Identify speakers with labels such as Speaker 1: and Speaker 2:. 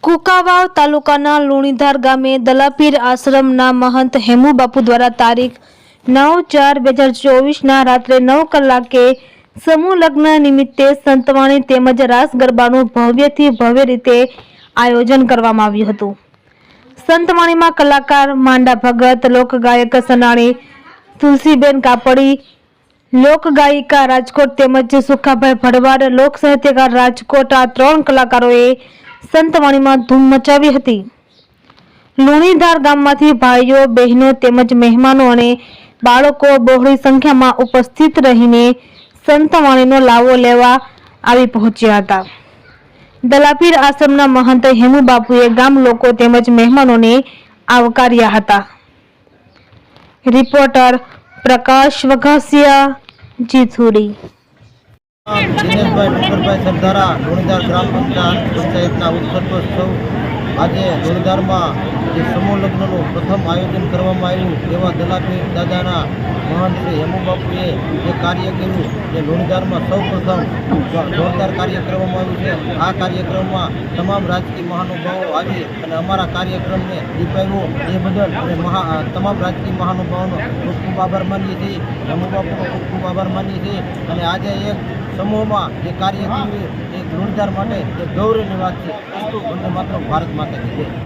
Speaker 1: કુંકાવાવ તાલુકાના લુણીધાર ગામે દલાપીર આશ્રમના મહંત હેમુ બાપુ દ્વારા તારીખ 9/4/2024ના રાત્રે 9 કલાકે સમૂહ લગ્ન નિમિત્તે સંતવાણી તેમજ રાસ ગરબાનું ભવ્યથી ભવ્ય રીતે આયોજન કરવામાં આવ્યું હતું। સંતવાણીમાં કલાકાર માંડા ભગત, લોકગાયક સનાણી તુલસીબેન કાપડી, લોકગાયિકા રાજકોટ તેમજ સુખાભાઈ ભડવાડ, લોક સાહિત્યકાર રાજકોટ આ 3 કલાકારોએ સંતવાણીમાં ધૂમ મચાવી હતી। લુણીધાર ગામમાંથી ભાઈઓ, બહેનો તેમજ મહેમાનો અને બાળકો બહોળી સંખ્યામાં ઉપસ્થિત રહીને સંતવાણીનો લાવો લેવા આવી પહોંચ્યા હતા। દલાપીર આશ્રમના મહંત હેમુ બાપુએ ગામ લોકો તેમજ મહેમાનોને આવકાર્યા હતા। રિપોર્ટર પ્રકાશ વઘાસિયા, જીથુડી।
Speaker 2: દિનેશભાઈ ડુંગરભાઈ સરદારા લુણીધાર ગ્રામ પંચાયતના ઉપસરપંચ આજે લુણીધારમાં જે સમૂહ લગ્નનું પ્રથમ આયોજન કરવામાં આવ્યું એવા દલાપીર દાદાના મહાન શ્રી હેમુ બાપુએ જે કાર્ય કર્યું જે લુણીધારમાં સૌ પ્રથમ જોરદાર કાર્ય કરવામાં આવ્યું છે। આ કાર્યક્રમમાં તમામ રાજકીય મહાનુભાવો આવી અને અમારા કાર્યક્રમને દીપાવ્યો એ બદલ અમે તમામ રાજકીય મહાનુભાવોનો ખૂબ ખૂબ આભાર માનીએ છીએ। હેમુ બાપુનો ખૂબ ખૂબ આભાર માનીએ છીએ અને આજે એક સમૂહમાં જે કાર્ય કર્યું એ લુણીધાર માટે એક ગૌરવની વાત છે। વસ્તુ વંદે માતરમ, ભારત માતા કી જય।